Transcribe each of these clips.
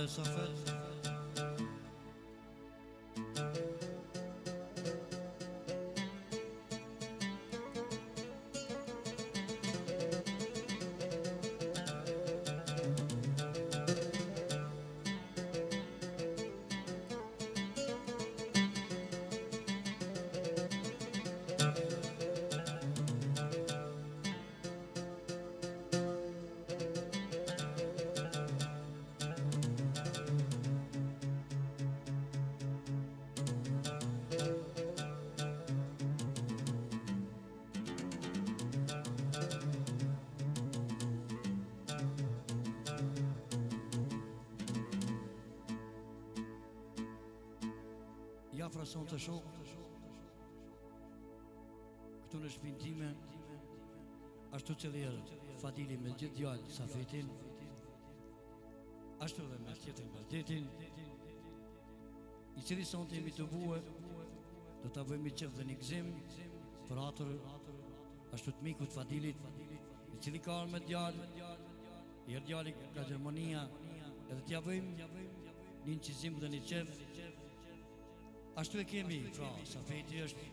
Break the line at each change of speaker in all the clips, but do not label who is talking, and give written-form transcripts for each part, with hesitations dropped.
dhe Safet. Ja frason të shok këtu në shtëpinë time, ashtu që dhe Fadili me gjithë djalë Safetin, ashtu dhe me tjetrin Baldetin, i cili sonte jemi të bue, do ta bëjmë qef dhe një gzim për atër ashtu të mikut Fadilit, i cili ka arë me djalë, i erë djali ka Gjermania, edhe t'ja bëjmë një incizim dhe një qef. Ashtu e kemi, pra, Safeti është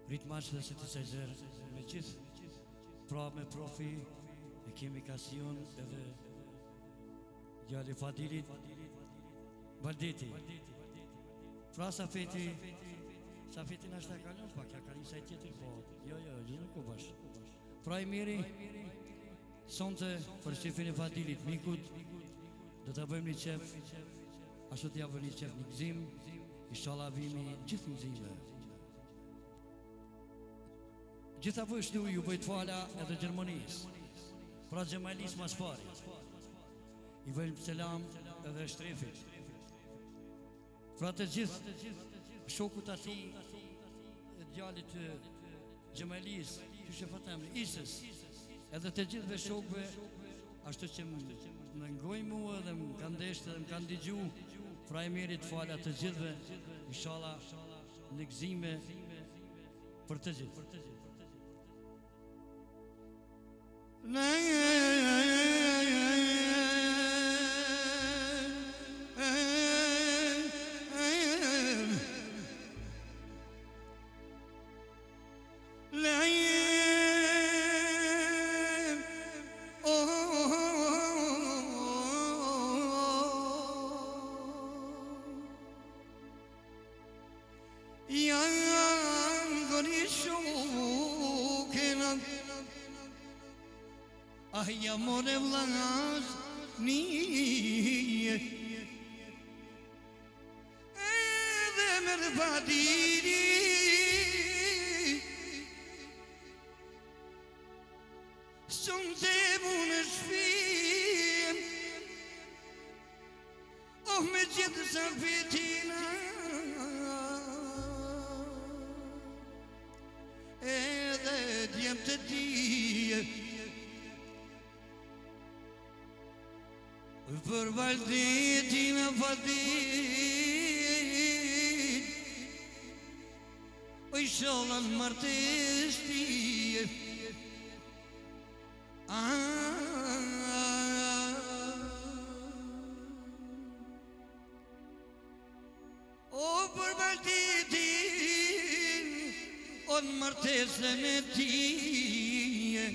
ritmash dhe se të sejzer me gjithë, pra me profi, e kemi Kasion edhe djali Fadilit, Baldeti. Pra Safeti në është ta kalon pak, ja ka një saj tjetër, po, jo, gjithë nuk u bash. Pra i miri, sonte për shqefin e Fadilit, mikut, do të bëjmë një qef, ashtu t'ja bërë një qef një gzim, inshallah vimi gjithë një gzime. Gjitha vështu ju bëjt fala edhe Gjermanisë, pra Gjemalis mas pari. I bëjmë selam edhe Shtrefit. Pra të gjithë shokut ati, djalit të Gjemalis, që shëfatem, Isës, edhe të gjithëve shokve, ashtu që më ngoj mua dhe më kanë deshtë dhe më kanë digju, pra e mirit falat të gjithve, inshallah në gzime për të gjithë.
Ja more vlaz nije edhe me Fadili sonte mu në shpim me gjithë Safetina edhe djem të tije për Baldetin e Fadil, o inshallah në martes tije. O për Baldetin, o në martes me tije.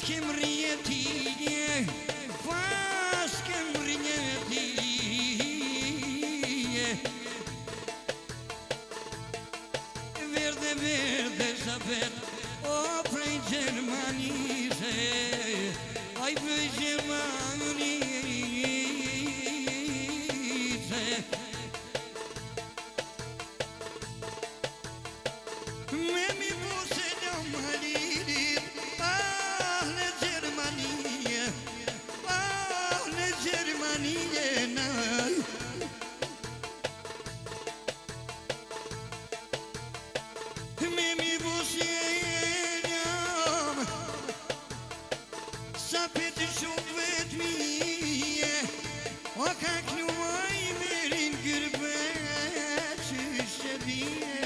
kem rjetije, pas kem rjetije. Verde, verde zapet, o prej Gjermanise, aj prej Gjermanise. Me mi buse në Malirit, në Gjermanie, në Gjermanie nëj. Me mi buse njëm, sa petë shumë vetë mije, o ka knuaj merin kërbe që shëbije.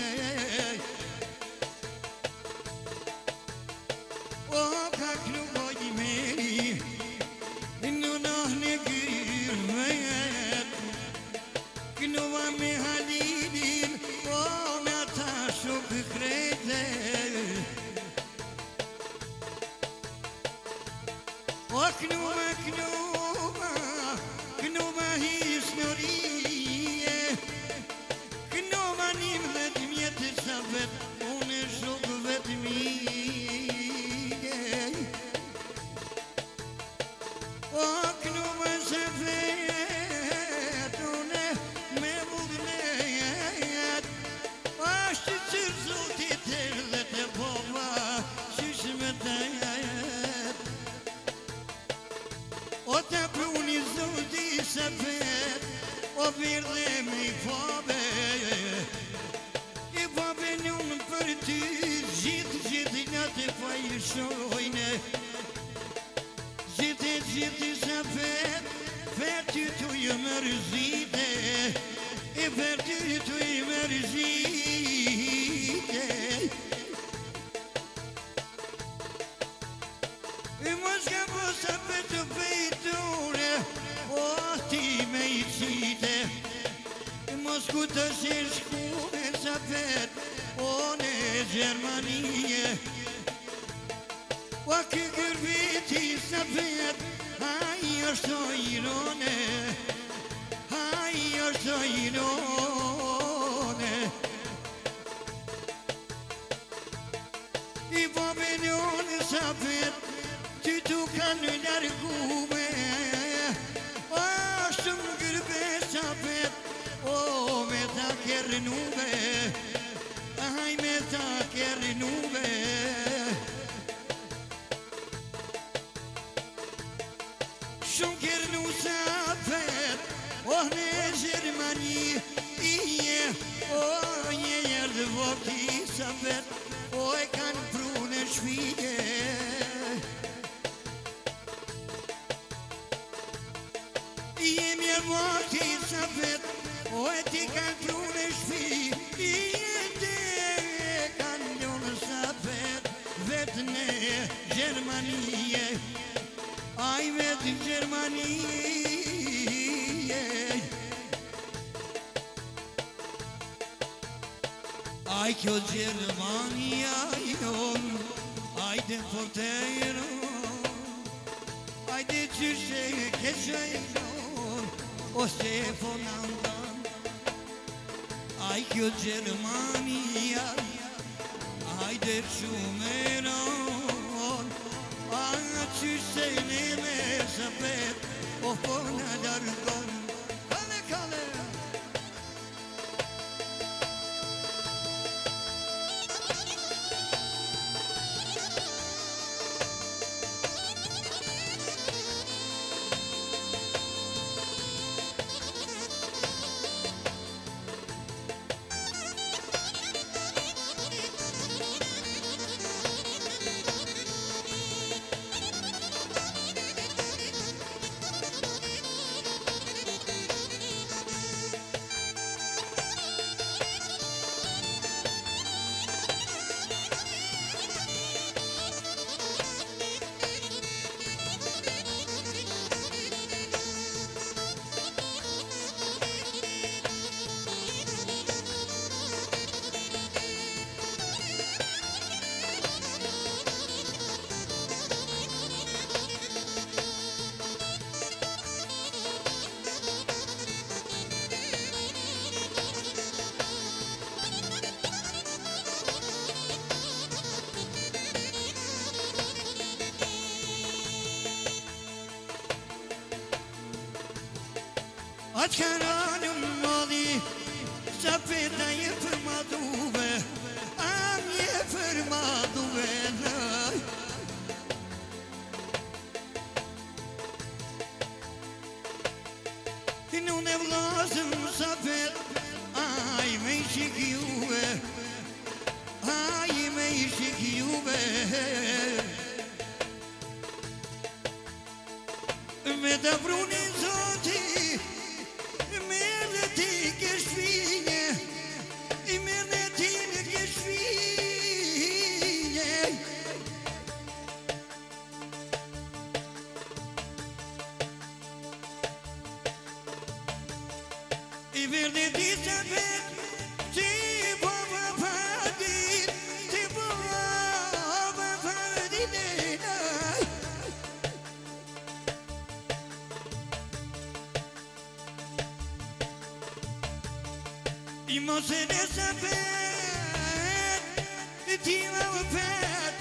O ka knuaj meri, në nahne kërvet, knuva me Halidin, o me ata shukë krete. O knuva, knuva, knuva historie, knuva njëm dhe të mjetë sa vet, unë shukë vetë mije. O knuva sa vet, unë me vullnet, ashtë që zotit e dhe të bova, qysh me të jet. O të pruni zoti sa vet, o virdhe me I fabe, I fabe njën për ty, gjithë nga të fajshojne. Gjithë sa vet, për ty të ju mërzite, I për ty të ju mërzite. I mos ka posa për të pejtore, o ti me I qite. I mos ku të sheshkune sa vet, o në Gjermanie. O kë kërveti sa vet, haj është o irone, haj është o irone. I vabenion sa vet, ty tu kanë largume, ashtë më gërbe sa vet, o me ta kërnume, aj me ta kërnume. Shumë kërnu sa vet, o në Gjermani, o një jerdë voti sa vet, o e kanë pru në shpije. Jemi e voti sa vet, o e ti kanë pru në shpije. Te kanë ljonë sa vet, vet në Gjermanie, aj vet në Gjermanie. Aj kjo Gjermania jon, ajde fortejro, ajde qyshe keshejron, o Stefonandan. Aj kjo Gjermania, ajde shumeron, a qyshe në me zapet, o po në dargon. Kale, kale! Maçkaranın mali Sapeta je firmaduve Am je firmaduve Non è vlasëm sapet Aj me I shik juve Aj me I shik juve Me të prunin zoti Me dhe ti ke shfinje Me dhe ti në ke shfinje I verde ti se vet Ti po më padit Ti po më padit I mos e ne se vet Ti më pet